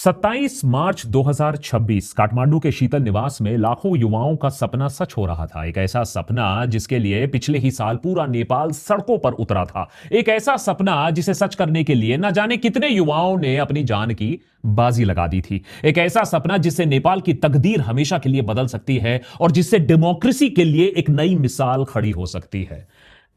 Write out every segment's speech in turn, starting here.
27 मार्च 2026 काठमांडू के शीतल निवास में लाखों युवाओं का सपना सच हो रहा था। एक ऐसा सपना जिसके लिए पिछले ही साल पूरा नेपाल सड़कों पर उतरा था। एक ऐसा सपना जिसे सच करने के लिए न जाने कितने युवाओं ने अपनी जान की बाजी लगा दी थी। एक ऐसा सपना जिससे नेपाल की तकदीर हमेशा के लिए बदल सकती है और जिससे डेमोक्रेसी के लिए एक नई मिसाल खड़ी हो सकती है।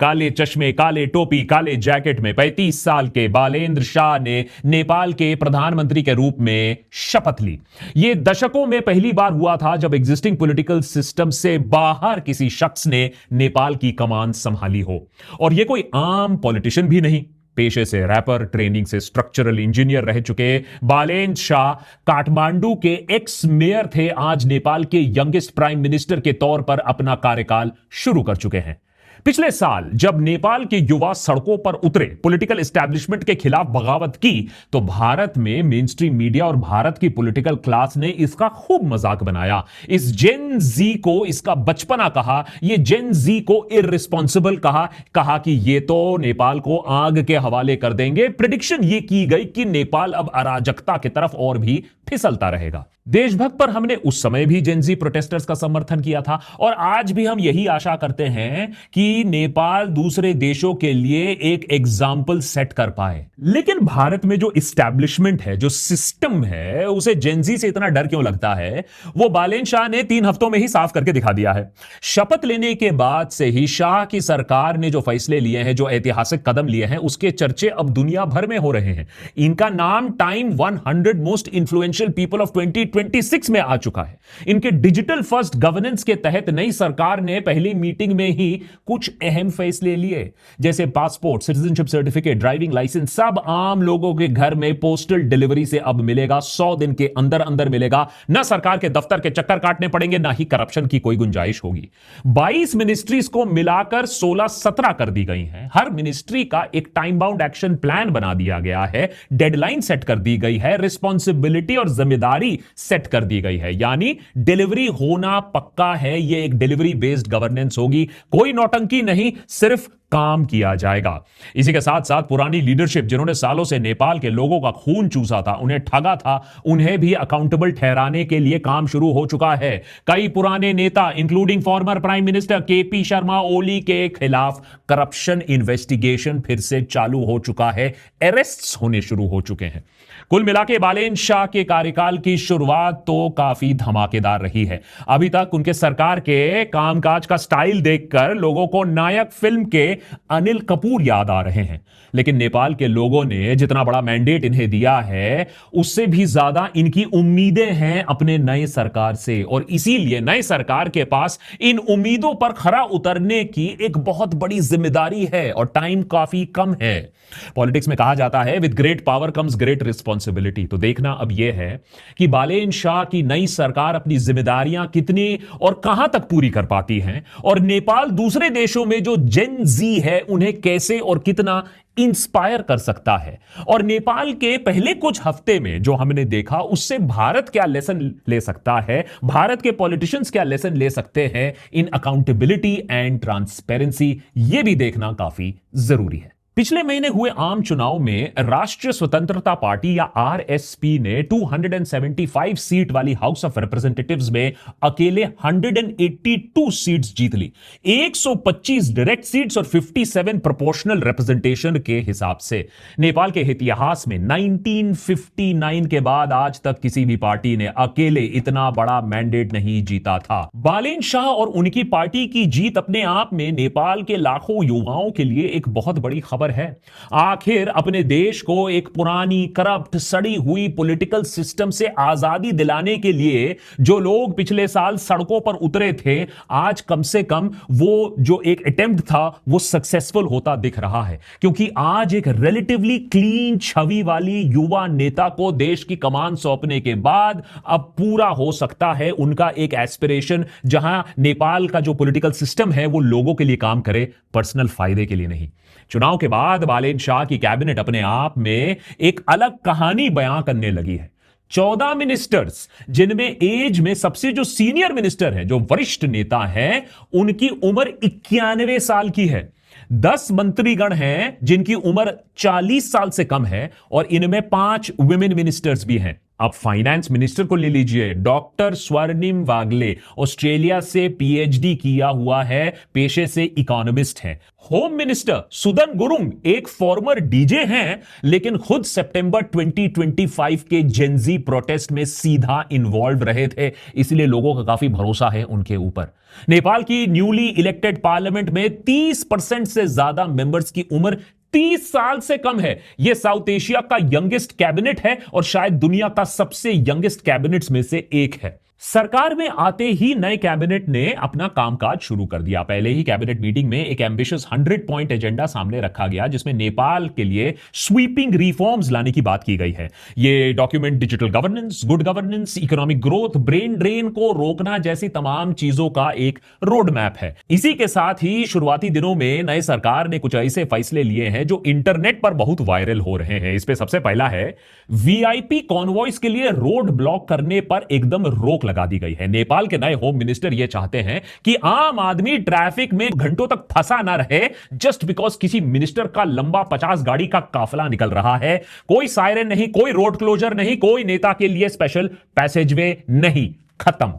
काले चश्मे, काले टोपी, काले जैकेट में 35 साल के बालेंद्र शाह ने नेपाल के प्रधानमंत्री के रूप में शपथ ली। यह दशकों में पहली बार हुआ था जब एग्जिस्टिंग पॉलिटिकल सिस्टम से बाहर किसी शख्स ने नेपाल की कमान संभाली हो। और यह कोई आम पॉलिटिशियन भी नहीं, पेशे से रैपर, ट्रेनिंग से स्ट्रक्चरल इंजीनियर रह चुके बालेंद्र शाह काठमांडू के एक्स मेयर थे। आज नेपाल के यंगेस्ट प्राइम मिनिस्टर के तौर पर अपना कार्यकाल शुरू कर चुके हैं। पिछले साल जब नेपाल के युवा सड़कों पर उतरे, पॉलिटिकल एस्टैब्लिशमेंट के खिलाफ बगावत की, तो भारत में मेन स्ट्रीम मीडिया और भारत की पॉलिटिकल क्लास ने इसका खूब मजाक बनाया। इस जेन जी को इसका बचपना कहा, ये जेन जी को इररिस्पॉन्सिबल कहा कि ये तो नेपाल को आग के हवाले कर देंगे। प्रेडिक्शन ये की गई कि नेपाल अब अराजकता की तरफ और भी फिसलता रहेगा। देशभक्त पर हमने उस समय भी जेनजी प्रोटेस्टर्स का समर्थन किया था और आज भी हम यही आशा करते हैं कि नेपाल दूसरे देशों के लिए एक एग्जाम्पल सेट कर पाए। लेकिन भारत में जो इस्टेब्लिशमेंट है, जो सिस्टम है, उसे जेनजी से इतना डर क्यों लगता है, वो बालेंद्र शाह ने 3 हफ्तों में ही साफ करके दिखा दिया है। शपथ लेने के बाद से ही शाह की सरकार ने जो फैसले लिए हैं, जो ऐतिहासिक कदम लिए हैं, उसके चर्चे अब दुनिया भर में हो रहे हैं। इनका नाम time 100 most influential people of 2026 में आ चुका है। इनके डिजिटल फर्स्ट गवर्नेंस के तहत नई सरकार ने पहली मीटिंग में ही कुछ अहम फैसले लिए, जैसे passport, citizenship certificate, driving licence सब आम लोगों के घर में पोस्टल डिलीवरी से अब मिलेगा। 100 दिन के अंदर अंदर मिलेगा। ना सरकार के दफ्तर के चक्कर काटने पड़ेंगे, ना ही करप्शन की कोई गुंजाइश होगी। 22 मिनिस्ट्रीज को मिलाकर 16-17 कर दी गई हैं। हर मिनिस्ट्री का एक टाइम बाउंड एक्शन प्लान बना दिया गया है। डेडलाइन सेट कर दी गई है। रिस्पॉन्सिबिलिटी और जिम्मेदारी सेट कर दी गई है। यानी डिलीवरी होना पक्का है। यह एक डिलीवरी बेस्ड गवर्नेंस होगी। कोई नौटंकी नहीं, सिर्फ काम किया जाएगा। इसी के साथ साथ पुरानी लीडरशिप जिन्होंने सालों से नेपाल के लोगों का खून चूसा था, उन्हें ठगा था, उन्हें भी अकाउंटेबल ठहराने के लिए काम शुरू हो चुका है। कई पुराने नेता including former prime minister KP Sharma Oli के खिलाफ करप्शन इन्वेस्टिगेशन फिर से चालू हो चुका है। अरेस्ट्स होने शुरू हो चुके हैं। कुल मिलाकर बालेंद्र शाह के कार्यकाल की शुरुआत तो काफी धमाकेदार रही है। अभी तक उनके सरकार के कामकाज का स्टाइल देखकर लोगों को नायक फिल्म के अनिल कपूर याद आ रहे हैं। लेकिन नेपाल के लोगों ने जितना बड़ा मैंडेट इन्हें दिया है, उससे भी ज्यादा इनकी उम्मीदें हैं अपने नए सरकार से। और इसीलिए नए सरकार के पास इन उम्मीदों पर खरा उतरने की एक बहुत बड़ी जिम्मेदारी है और टाइम काफी कम है। पॉलिटिक्स में कहा जाता है with great power comes great responsibility. तो देखना अब यह है कि बालेंद्र शाह की नई सरकार अपनी जिम्मेदारियां कितनी और कहां तक पूरी कर पाती है, और नेपाल दूसरे देशों में जो जेन जी है उन्हें कैसे और कितना इंस्पायर कर सकता है। और नेपाल के पहले कुछ हफ्ते में जो हमने देखा, उससे भारत क्या लेसन ले सकता है, भारत के पॉलिटिशियंस क्या लेसन ले सकते हैं इन अकाउंटेबिलिटी एंड ट्रांसपेरेंसी, यह भी देखना काफी जरूरी है। पिछले महीने हुए आम चुनाव में राष्ट्रीय स्वतंत्रता पार्टी या आरएसपी ने 275 सीट वाली हाउस ऑफ रिप्रेजेंटेटिव्स में अकेले 182 सीट्स जीत ली। 125 डायरेक्ट सीट्स और 57 प्रोपोर्शनल रिप्रेजेंटेशन के हिसाब से। नेपाल के इतिहास में 1959 के बाद आज तक किसी भी पार्टी ने अकेले इतना बड़ा मैंडेट नहीं जीता था। बालेंद्र शाह और उनकी पार्टी की जीत अपने आप में नेपाल के लाखों युवाओं के लिए एक बहुत बड़ी खबर है। आखिर अपने देश को एक पुरानी, करप्ट, सड़ी हुई पॉलिटिकल सिस्टम से आजादी दिलाने के लिए जो लोग पिछले साल सड़कों पर उतरे थे, आज कम से कम वो जो एक अटेम्प्ट था वो सक्सेसफुल होता दिख रहा है। क्योंकि आज एक रिलेटिवली क्लीन छवि वाली युवा नेता को देश की कमान सौंपने के बाद अब पूरा हो सकता है उनका एक एस्पिरेशन, जहां नेपाल का जो पॉलिटिकल सिस्टम है वो लोगों के लिए काम करे, पर्सनल फायदे के लिए नहीं। चुनाव के बाद बालेंद्र शाह की कैबिनेट अपने आप में एक अलग कहानी बयां करने लगी है। 14 मिनिस्टर्स, जिनमें एज में सबसे जो सीनियर मिनिस्टर है, जो वरिष्ठ नेता है, उनकी उम्र 91 साल की है। 10 मंत्रीगण हैं जिनकी उम्र 40 साल से कम है और इनमें 5 वुमेन मिनिस्टर्स भी हैं। अब फाइनेंस मिनिस्टर को ले लीजिए, डॉक्टर स्वर्णिम वागले, ऑस्ट्रेलिया से पीएचडी किया हुआ है, पेशे से इकोनॉमिस्ट है। होम मिनिस्टर सुदन गुरुंग एक फॉर्मर डीजे हैं, लेकिन खुद सितंबर 2025 के जेनजी प्रोटेस्ट में सीधा इन्वॉल्व रहे थे, इसलिए लोगों का काफी भरोसा है उनके ऊपर। नेपाल की न्यूली इलेक्टेड पार्लियामेंट में 30% से ज्यादा मेंबर्स की उम्र 30 साल से कम है। यह साउथ एशिया का यंगेस्ट कैबिनेट है और शायद दुनिया का सबसे यंगेस्ट कैबिनेट्स में से एक है। सरकार में आते ही नए कैबिनेट ने अपना कामकाज शुरू कर दिया। पहले ही कैबिनेट मीटिंग में एक एम्बिशियस 100 पॉइंट एजेंडा सामने रखा गया, जिसमें नेपाल के लिए स्वीपिंग रिफॉर्म्स लाने की बात की गई है। यह document digital governance, good governance, economic growth, brain drain को रोकना जैसी तमाम चीजों का एक रोड मैप है। इसी के साथ ही शुरुआती दिनों में नए सरकार ने कुछ ऐसे फैसले लिए हैं जो इंटरनेट पर बहुत वायरल हो रहे हैं। इस पे सबसे पहला है वीआईपी कॉन्वॉयज के लिए रोड ब्लॉक करने पर एकदम रोक लगा दी गई है। नेपाल के नए होम मिनिस्टर यह चाहते हैं कि आम आदमी ट्रैफिक में घंटों तक फंसा ना रहे, जस्ट बिकॉज किसी मिनिस्टर का लंबा 50 गाड़ी का काफिला निकल रहा है। कोई सायरन नहीं, कोई रोड क्लोजर नहीं, कोई नेता के लिए स्पेशल पैसेजवे नहीं, खत्म।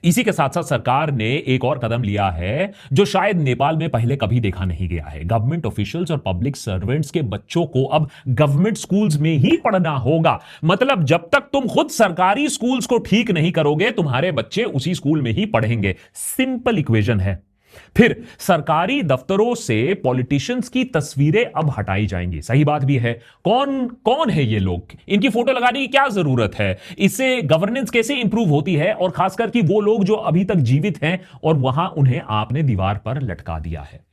इसी के साथ साथ सरकार ने एक और कदम लिया है जो शायद नेपाल में पहले कभी देखा नहीं गया है। गवर्नमेंट ऑफिशियल्स और पब्लिक सर्वेंट्स के बच्चों को अब गवर्नमेंट स्कूल्स में ही पढ़ना होगा। मतलब जब तक तुम खुद सरकारी स्कूल्स को ठीक नहीं करोगे, तुम्हारे बच्चे उसी स्कूल में ही पढ़ेंगे। सिंपल इक्वेशन है। फिर सरकारी दफ्तरों से पॉलिटिशियंस की तस्वीरें अब हटाई जाएंगी। सही बात भी है। कौन कौन है ये लोग, इनकी फोटो लगाने की क्या जरूरत है, इससे गवर्नेंस कैसे इंप्रूव होती है, और खासकर कि वो लोग जो अभी तक जीवित हैं और वहां उन्हें आपने दीवार पर लटका दिया है।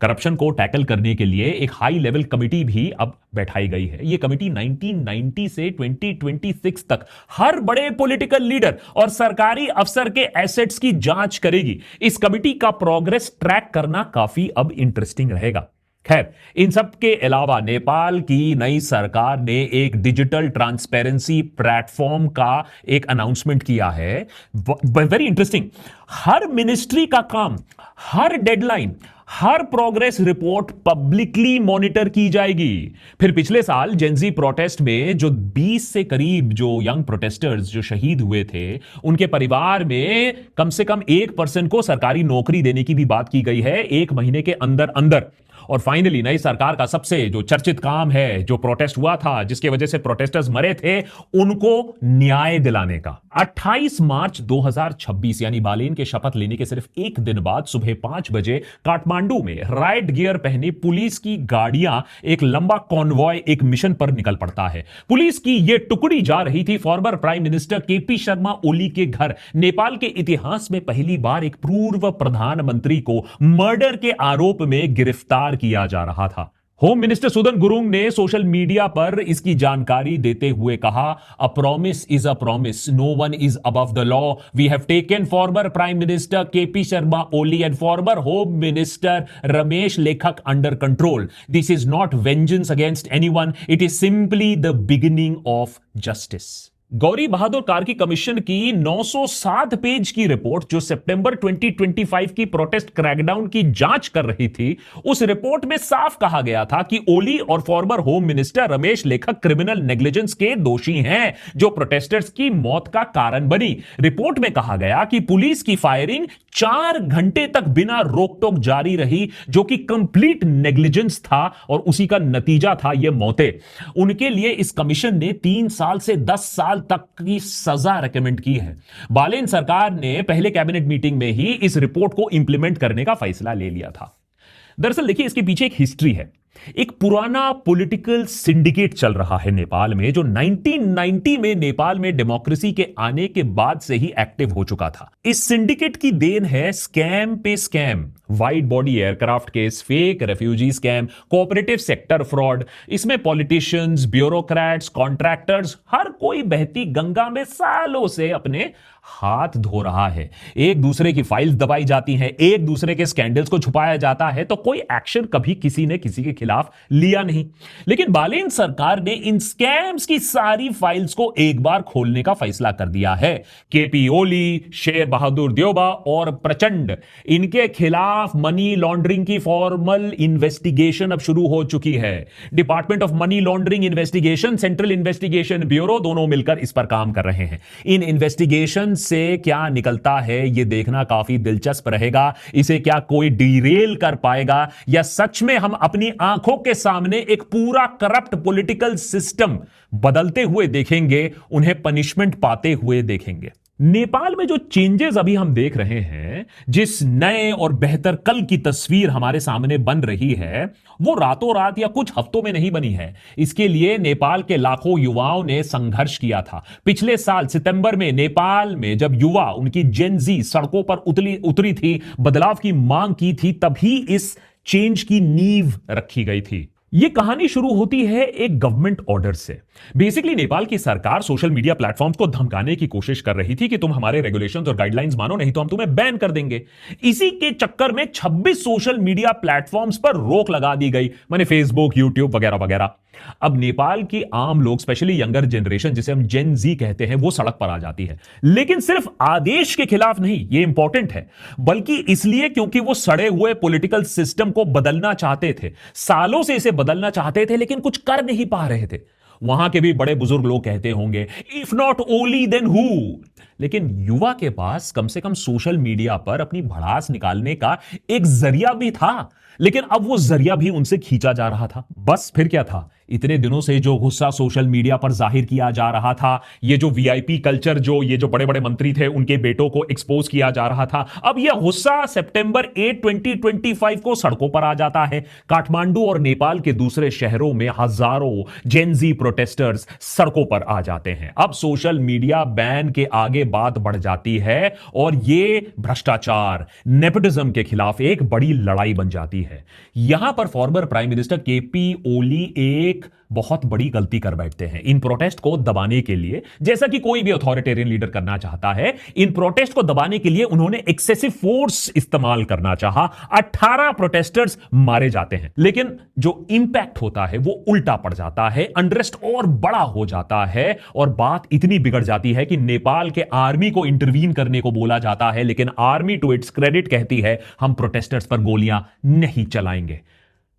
करप्शन को टैकल करने के लिए एक हाई लेवल कमिटी भी अब बैठाई गई है। यह कमिटी 1990 से 2026 तक हर बड़े पॉलिटिकल लीडर और सरकारी अफसर के एसेट्स की जांच करेगी। इस कमिटी का प्रोग्रेस ट्रैक करना काफी अब इंटरेस्टिंग रहेगा। खैर, इन सब के अलावा नेपाल की नई सरकार ने एक डिजिटल ट्रांसपेरेंसी प्लेटफॉर्म का एक अनाउंसमेंट किया है। Very interesting. हर मिनिस्ट्री का काम, हर डेडलाइन, हर प्रोग्रेस रिपोर्ट पब्लिकली मॉनिटर की जाएगी। फिर पिछले साल जेनजी प्रोटेस्ट में जो 20 से करीब जो यंग प्रोटेस्टर्स जो शहीद हुए थे, उनके परिवार में कम से कम 1% को सरकारी नौकरी देने की भी बात की गई है 1 महीने के अंदर अंदर। और फाइनली नई सरकार का सबसे जो चर्चित काम है, जो प्रोटेस्ट हुआ था जिसके वजह से प्रोटेस्टर्स मरे थे, उनको न्याय दिलाने का। 28 मार्च 2026 यानी बालेन के शपथ लेने के सिर्फ एक दिन बाद सुबह 5 बजे काठमांडू में राइट गियर पहने पुलिस की गाड़ियां एक लंबा कॉन्वॉय एक मिशन पर निकल पड़ता है। पुलिस की यह टुकड़ी जा रही थी former prime minister KP Sharma Oli के घर। नेपाल के इतिहास में पहली बार एक पूर्व प्रधानमंत्री को मर्डर के आरोप में गिरफ्तार किया जा रहा था। होम मिनिस्टर सुदन गुरुंग ने सोशल मीडिया पर इसकी जानकारी देते हुए कहा, a promise is a promise, no one is above the law, we have taken former prime minister KP Sharma Oli and former home minister Ramesh Lekhak under control. This is not vengeance against anyone, it is simply the beginning of justice. Gauri Bahadur Karki commission की 907 page की report जो सितंबर 2025 की protest crackdown की जांच कर रही थी, उस रिपोर्ट में साफ कहा गया था कि ओली और फॉर्मर होम मिनिस्टर रमेश लेखक क्रिमिनल नेग्लिजेंस के दोषी हैं, जो प्रोटेस्टर्स की मौत का कारण बनी। रिपोर्ट में कहा गया कि पुलिस की फायरिंग 4 घंटे तक बिना रोक टोक जारी रही, जो कि कंप्लीट नेग्लिजेंस था और उसी का नतीजा था यह मौतें। उनके लिए इस कमीशन ने 3 साल से 10 साल तक की सजा रेकमेंड की है। बालेन सरकार ने पहले कैबिनेट मीटिंग में ही इस रिपोर्ट को इंप्लीमेंट करने का फैसला ले लिया था। दरअसल देखिए, इसके पीछे एक हिस्ट्री है। एक पुराना पॉलिटिकल सिंडिकेट चल रहा है नेपाल में, जो 1990 में नेपाल में डेमोक्रेसी के आने के बाद से ही एक्टिव हो चुका था। इस सिंडिकेट की देन है स्कैम पे scam, wide body aircraft case, fake refugee scam, cooperative sector fraud. इसमें पॉलिटिशियंस, ब्यूरोक्रेट्स, कॉन्ट्रैक्टर्स, हर कोई बहती गंगा में सालों से अपने हाथ धो रहा है। एक दूसरे की फाइल्स दबाई जाती हैं, एक दूसरे के स्कैंडल्स को छुपाया जाता है, तो कोई एक्शन कभी किसी ने किसी के खिलाफ लिया नहीं। लेकिन बालेन सरकार ने इन स्कैम्स की सारी फाइल्स को एक बार खोलने का फैसला कर दिया है। केपी ओली, शेर बहादुर देउबा और प्रचंड, इनके खिलाफ खिलाफ मनी लॉन्ड्रिंग की फॉर्मल इन्वेस्टिगेशन अब शुरू हो चुकी है। Department of money laundering investigation, central investigation bureau, दोनों मिलकर इस पर काम कर रहे हैं। इन इन्वेस्टिगेशन से क्या निकलता है यह देखना काफी दिलचस्प रहेगा। इसे क्या कोई डीरेल कर पाएगा या सच में हम अपनी आंखों के सामने एक पूरा करप्ट पॉलिटिकल सिस्टम बदलते हुए देखेंगे, उन्हें पनिशमेंट पाते हुए देखेंगे। नेपाल में जो चेंजेस अभी हम देख रहे हैं, जिस नए और बेहतर कल की तस्वीर हमारे सामने बन रही है, वो रातों रात या कुछ हफ्तों में नहीं बनी है। इसके लिए नेपाल के लाखों युवाओं ने संघर्ष किया था। पिछले साल सितंबर में नेपाल में जब युवा, उनकी जेनजी सड़कों पर उतरी थी, बदलाव की मांग की थी, तभी इस चेंज की नींव रखी गई थी। यह कहानी शुरू होती है एक गवर्नमेंट ऑर्डर से। बेसिकली नेपाल की सरकार सोशल मीडिया प्लेटफॉर्म्स को धमकाने की कोशिश कर रही थी कि तुम हमारे रेगुलेशंस और गाइडलाइंस मानो, नहीं तो हम तुम्हें बैन कर देंगे। इसी के चक्कर में 26 सोशल मीडिया प्लेटफॉर्म्स पर रोक लगा दी गई, माने फेसबुक, यूट्यूब वगैरह वगैरह। अब नेपाल की आम लोग, स्पेशली यंगर जनरेशन जिसे हम जेन जी कहते हैं, वो सड़क पर आ जाती है। लेकिन सिर्फ आदेश के खिलाफ नहीं, ये इंपॉर्टेंट है, बल्कि इसलिए क्योंकि वो सड़े हुए पॉलिटिकल सिस्टम को बदलना चाहते थे। सालों से इसे बदलना चाहते थे, लेकिन कुछ कर नहीं पा रहे थे। वहां के भी बड़े बुजुर्ग लोग कहते होंगे, if not Oli then who. लेकिन युवा के पास कम से कम सोशल मीडिया पर अपनी भड़ास निकालने का एक जरिया भी था, लेकिन अब वो जरिया भी उनसे खींचा जा रहा था। बस फिर क्या था, इतने दिनों से जो गुस्सा सोशल मीडिया पर जाहिर किया जा रहा था, ये जो वीआईपी कल्चर, ये जो बड़े बड़े मंत्री थे उनके बेटों को एक्सपोज किया जा रहा था, अब यह गुस्सा सितंबर 8, 2025 को सड़कों पर आ जाता है। काठमांडू और नेपाल के दूसरे शहरों में हजारों जेनजी प्रोटेस्टर्स सड़कों पर आ जाते हैं। अब सोशल मीडिया बैन के आगे बात बढ़ जाती है और यह भ्रष्टाचार, नेपोटिज्म के खिलाफ एक बड़ी लड़ाई बन जाती है। यहां पर फॉर्मर प्राइम मिनिस्टर केपी ओली एक बहुत बड़ी गलती कर बैठते हैं। इन प्रोटेस्ट को दबाने के लिए, जैसा कि कोई भी अथॉरिटेरियन लीडर करना चाहता है, इन प्रोटेस्ट को दबाने के लिए उन्होंने एक्सेसिव फोर्स इस्तेमाल करना चाहा। 18 प्रोटेस्टर्स मारे जाते हैं, लेकिन जो इंपैक्ट होता है वो उल्टा पड़ जाता है। अनरेस्ट और बड़ा हो जाता है और बात इतनी बिगड़ जाती है कि नेपाल के आर्मी को इंटरवीन करने को बोला जाता है, लेकिन आर्मी टू इट्स क्रेडिट कहती है हम प्रोटेस्टर्स पर गोलियां नहीं चलाएंगे।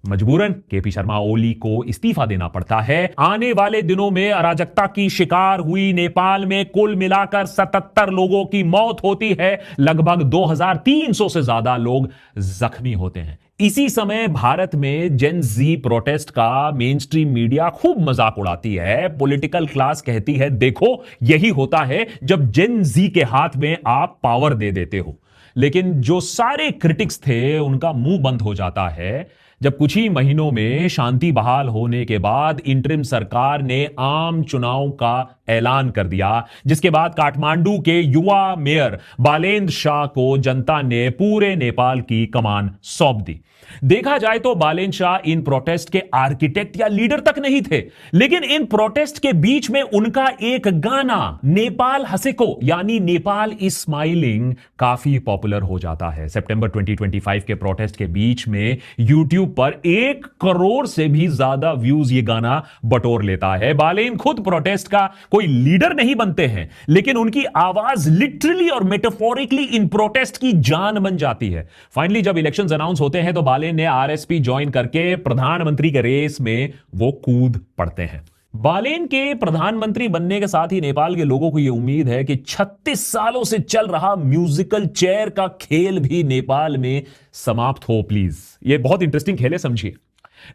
मजबूरन केपी शर्मा ओली को इस्तीफा देना पड़ता है। आने वाले दिनों में अराजकता की शिकार हुई नेपाल में कुल मिलाकर 77 लोगों की मौत होती है, लगभग 2300 से ज्यादा लोग जख्मी होते हैं। इसी समय भारत में जेन जी प्रोटेस्ट का मेन स्ट्रीम मीडिया खूब मजाक उड़ाती है। पॉलिटिकल क्लास कहती है, देखो यही होता है जब जेन जी के हाथ में आप पावर दे देते हो। लेकिन जो सारे क्रिटिक्स थे उनका मुंह बंद हो जाता है जब कुछ ही महीनों में शांति बहाल होने के बाद इंटरिम सरकार ने आम चुनाव का ऐलान कर दिया, जिसके बाद काठमांडू के युवा मेयर बालेन्द्र शाह को जनता ने पूरे नेपाल की कमान सौंप दी। देखा जाए तो बालेन्द्र शाह इन प्रोटेस्ट के आर्किटेक्ट या लीडर तक नहीं थे, लेकिन इन प्रोटेस्ट के बीच में उनका एक गाना नेपाल हंसेको यानी नेपाल इज स्माइलिंग काफी पॉपुलर हो जाता है। सितंबर 2025 के प्रोटेस्ट के बीच में यूट्यूब पर 1 करोड़ से भी ज्यादा व्यूज ये गाना बटोर लेता है। बालेन्द्र खुद प्रोटेस्ट का कोई लीडर नहीं बनते हैं, लेकिन उनकी आवाज लिटरली और मेटाफोरिकली इन प्रोटेस्ट की जान बन जाती है। फाइनली जब इलेक्शंस अनाउंस होते हैं तो बालेन्द्र ने आरएसपी ज्वाइन करके प्रधानमंत्री के रेस में वो कूद पड़ते हैं। बालेन के प्रधानमंत्री बनने के साथ ही नेपाल के लोगों को यह उम्मीद है कि 36 सालों से चल रहा म्यूजिकल चेयर का खेल भी नेपाल में समाप्त हो। प्लीज, यह बहुत इंटरेस्टिंग खेल है, समझिए।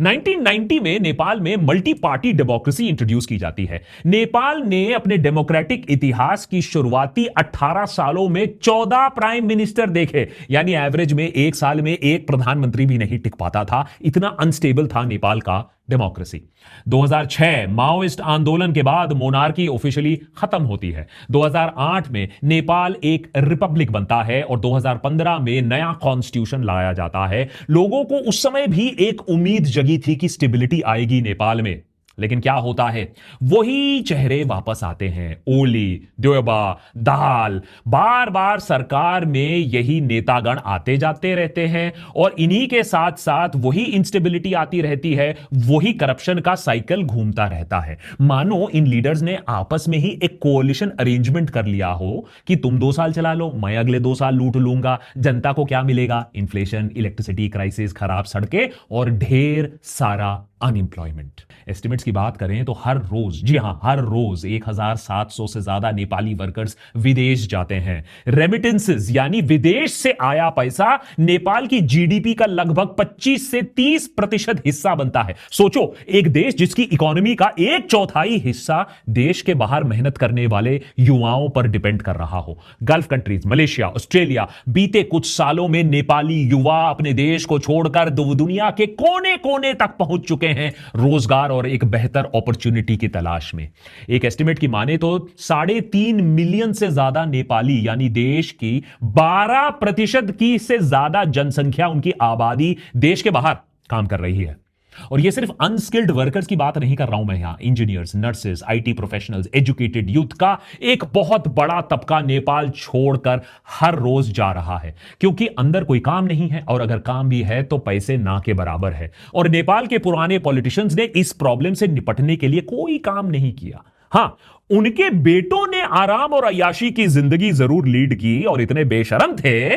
1990 में नेपाल में मल्टी पार्टी डेमोक्रेसी इंट्रोड्यूस की जाती है। नेपाल ने अपने डेमोक्रेटिक इतिहास की शुरुआती 18 सालों में 14 प्राइम मिनिस्टर देखे, यानी एवरेज में एक साल में एक प्रधानमंत्री भी नहीं टिक पाता था। इतना अनस्टेबल था नेपाल का डेमोक्रेसी। 2006 माओइस्ट आंदोलन के बाद मोनार्की ऑफिशियली खत्म होती है। 2008 में नेपाल एक रिपब्लिक बनता है और 2015 में नया कॉन्स्टिट्यूशन लाया जाता है। लोगों को उस समय भी एक उम्मीद जगी थी कि स्टेबिलिटी आएगी नेपाल में। लेकिन क्या होता है, वही चेहरे वापस आते हैं। ओली, द्योबा, दाल, बार बार सरकार में यही नेतागण आते जाते रहते हैं और इन्हीं के साथ साथ वही इंस्टेबिलिटी आती रहती है, वही करप्शन का साइकिल घूमता रहता है। मानो इन लीडर्स ने आपस में ही एक कोalition अरेंजमेंट कर लिया हो कि तुम 2 साल चला लो, मैं अगले 2 साल लूट लूंगा। जनता को क्या मिलेगा? इन्फ्लेशन, इलेक्ट्रिसिटी क्राइसिस, खराब सड़कें और ढेर सारा अनएम्प्लॉयमेंट। एस्टिमेट्स की बात करें तो हर रोज, जी हां हर रोज 1700 से ज्यादा नेपाली वर्कर्स विदेश जाते हैं। रेमिटेंसेस यानी विदेश से आया पैसा नेपाल की जीडीपी का लगभग 25 से 30% हिस्सा बनता है। सोचो, एक देश जिसकी इकोनॉमी का 1/4 हिस्सा देश के बाहर मेहनत करने वाले युवाओं पर डिपेंड कर रहा हो। गल्फ कंट्रीज, मलेशिया, ऑस्ट्रेलिया, बीते कुछ सालों में नेपाली युवा अपने देश को छोड़कर दुनिया के कोने कोने तक पहुंच चुके हैं रोजगार और एक बेहतर अपॉर्चुनिटी की तलाश में। एक एस्टिमेट की माने तो 3.5 मिलियन से ज्यादा नेपाली यानी देश की 12% की से ज्यादा जनसंख्या, उनकी आबादी देश के बाहर काम कर रही है। और यह सिर्फ अनस्किल्ड वर्कर्स की बात नहीं कर रहा हूं मैं यहां, engineers, nurses, IT professionals, educated youth का एक बहुत बड़ा तबका नेपाल छोड़कर हर रोज जा रहा है, क्योंकि अंदर कोई काम नहीं है और अगर काम भी है तो पैसे ना के बराबर है। और नेपाल के पुराने पॉलिटिशियंस ने इस प्रॉब्लम से निपटने के लिए कोई काम नहीं किया। हां, उनके बेटों ने आराम और अय्याशी की जिंदगी जरूर लीड की और इतने बेशरम थे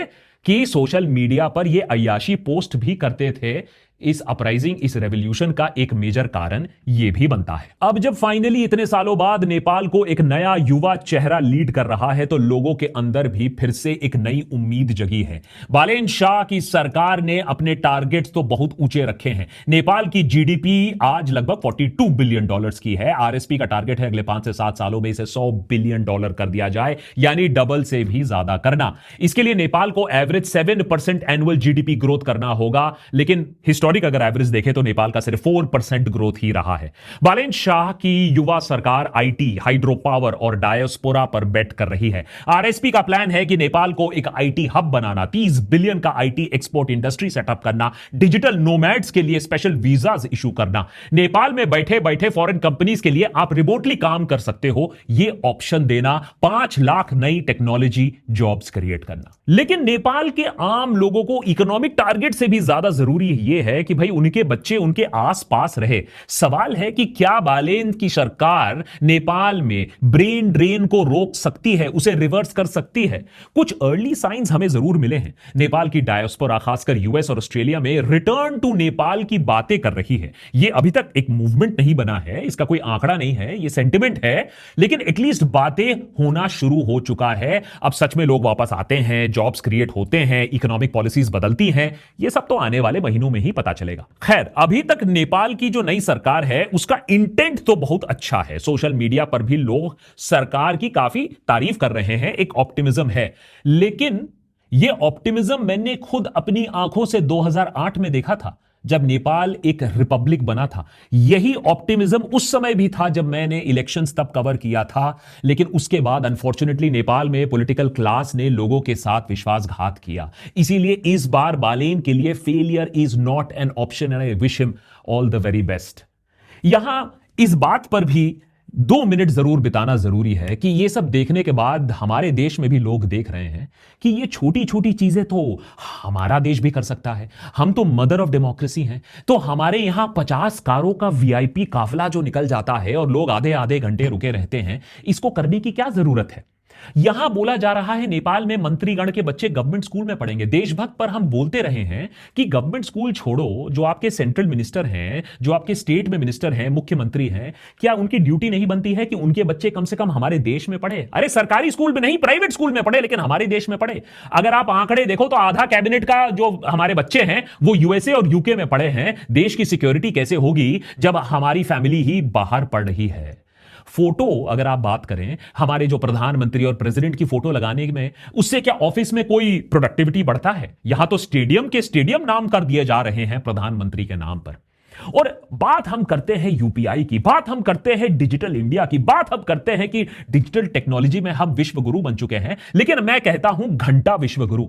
कि सोशल मीडिया पर यह अय्याशी पोस्ट भी करते थे। इस अपराइजिंग, इस रेवोल्यूशन का एक मेजर कारण यह भी बनता है। अब जब फाइनली इतने सालों बाद नेपाल को एक नया युवा चेहरा लीड कर रहा है तो लोगों के अंदर भी फिर से एक नई उम्मीद जगी है। बालेन शाह की सरकार ने अपने टारगेट्स तो बहुत ऊंचे रखे हैं। नेपाल की जीडीपी आज लगभग $42 बिलियन की है। आरएसपी का टारगेट है अगले 5 से 7 सालों में इसे $100 बिलियन कर दिया जाए, यानी डबल से भी ज्यादा करना। इसके लिए नेपाल को एवरेज 7% एनुअल जीडीपी ग्रोथ करना होगा, लेकिन अगर एवरेज देखें तो नेपाल का सिर्फ 4% ग्रोथ ही रहा है। बालेन शाह की युवा सरकार आईटी, हाइड्रो पावर और डायस्पोरा पर बेट कर रही है। आरएसपी का प्लान है कि नेपाल को एक आईटी हब बनाना, 30 बिलियन का आईटी एक्सपोर्ट इंडस्ट्री सेटअप करना, डिजिटल नोमैड्स के लिए स्पेशल वीजाज इशू करना, नेपाल में बैठे बैठे फॉरेन कंपनीज के लिए आप रिमोटली काम कर सकते हो, यह ऑप्शन देना, 5 लाख नई टेक्नोलॉजी जॉब्स क्रिएट करना। लेकिन नेपाल के आम लोगों को इकोनॉमिक टारगेट से भी ज्यादा जरूरी यह है कि भाई उनके बच्चे उनके आसपास रहे। सवाल है कि क्या बालेन की सरकार नेपाल में ब्रेन ड्रेन को रोक सकती है, उसे रिवर्स कर सकती है? कुछ अर्ली साइंस हमें जरूर मिले हैं। नेपाल की डायस्पोरा, खासकर यूएस और ऑस्ट्रेलिया में रिटर्न टू नेपाल की बातें कर रही है। यह अभी तक एक मूवमेंट नहीं बना है, इसका कोई आंकड़ा नहीं है, यह सेंटिमेंट है, लेकिन एटलीस्ट बातें होना शुरू हो चुका है। अब सच में लोग वापस आते हैं, जॉब्स क्रिएट होते हैं, इकोनॉमिक पॉलिसीज बदलती हैं। यह सब तो आने वाले महीनों में ही पता चलेगा। खैर, अभी तक नेपाल की जो नई सरकार है उसका इंटेंट तो बहुत अच्छा है। सोशल मीडिया पर भी लोग सरकार की काफी तारीफ कर रहे हैं, एक ऑप्टिमिज्म है। लेकिन यह ऑप्टिमिज्म मैंने खुद अपनी आंखों से 2008 में देखा था, जब नेपाल एक रिपब्लिक बना था। यही ऑप्टिमिज्म उस समय भी था जब मैंने इलेक्शंस तब कवर किया था। लेकिन उसके बाद अनफॉर्चुनेटली नेपाल में पॉलिटिकल क्लास ने लोगों के साथ विश्वासघात किया। इसीलिए इस बार बालेन के लिए failure is not an option and I wish him all the very best. यहां इस बात पर भी 2 मिनट जरूर बिताना जरूरी है कि यह सब देखने के बाद हमारे देश में भी लोग देख रहे हैं कि ये छोटी छोटी चीजें तो हमारा देश भी कर सकता है। हम तो मदर ऑफ डेमोक्रेसी हैं, तो हमारे यहां 50 कारों का वीआईपी काफिला जो निकल जाता है और लोग आधे आधे घंटे रुके रहते हैं, इसको करने की क्या जरूरत है? यहां बोला जा रहा है नेपाल में मंत्रीगण के बच्चे गवर्नमेंट स्कूल में पढ़ेंगे। देशभक्त पर हम बोलते रहे हैं कि गवर्नमेंट स्कूल छोड़ो, जो आपके सेंट्रल मिनिस्टर हैं, जो आपके स्टेट में मिनिस्टर हैं, मुख्यमंत्री हैं, क्या उनकी ड्यूटी नहीं बनती है कि उनके बच्चे कम से कम हमारे देश में पढ़े? अरे सरकारी स्कूल में नहीं, प्राइवेट स्कूल में पढ़े, लेकिन हमारे देश में पढ़े। अगर आप आंकड़े देखो तो आधा कैबिनेट का जो हमारे बच्चे हैं वो यूएसए और यूके में पढ़े हैं। देश की सिक्योरिटी कैसे होगी जब हमारी फैमिली ही बाहर पढ़ रही है? फोटो अगर आप बात करें, हमारे जो प्रधानमंत्री और प्रेसिडेंट की फोटो लगाने में, उससे क्या ऑफिस में कोई प्रोडक्टिविटी बढ़ता है? यहां तो स्टेडियम के स्टेडियम नाम कर दिए जा रहे हैं प्रधानमंत्री के नाम पर। और बात हम करते हैं यूपीआई की, बात हम करते हैं डिजिटल इंडिया की, बात हम करते हैं कि डिजिटल टेक्नोलॉजी में हम विश्व गुरु बन चुके हैं, लेकिन मैं कहता हूं घंटा विश्व गुरु।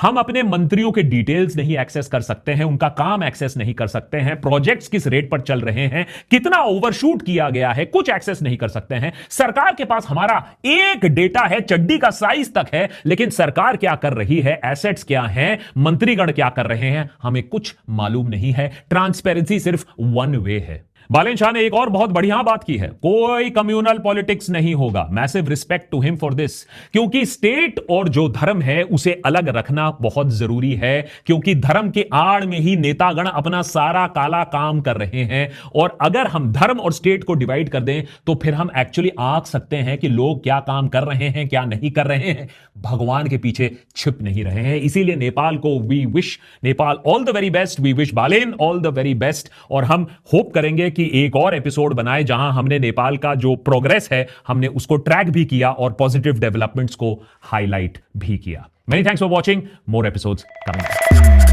हम अपने मंत्रियों के डिटेल्स नहीं एक्सेस कर सकते हैं, उनका काम एक्सेस नहीं कर सकते हैं, प्रोजेक्ट्स किस रेट पर चल रहे हैं, कितना ओवरशूट किया गया है, कुछ एक्सेस नहीं कर सकते हैं। सरकार के पास हमारा एक डेटा है, चड्डी का साइज तक है, लेकिन सरकार क्या कर रही है, एसेट्स क्या हैं, मंत्रीगण क्या कर रहे हैं, हमें कुछ मालूम नहीं है। ट्रांसपेरेंसी सिर्फ वन वे है। बालेन शाह ने एक और बहुत बढ़िया बात की है, कोई कम्युनल पॉलिटिक्स नहीं होगा। Massive respect to him for this, क्योंकि स्टेट और जो धर्म है उसे अलग रखना बहुत जरूरी है, क्योंकि धर्म के आड़ में ही नेतागण अपना सारा काला काम कर रहे हैं। और अगर हम धर्म और स्टेट को डिवाइड कर दें तो फिर हम एक्चुअली आंक सकते हैं कि लोग क्या काम कर रहे हैं, क्या नहीं कर रहे हैं, भगवान के पीछे छिप नहीं रहे हैं। इसीलिए नेपाल को we wish Nepal all the very best, we wish Balen all the very best. और हम होप करेंगे कि एक और एपिसोड बनाए जहां हमने नेपाल का जो प्रोग्रेस है हमने उसको ट्रैक भी किया और पॉजिटिव डेवलपमेंट्स को हाईलाइट भी किया। Many thanks for watching, more episodes coming.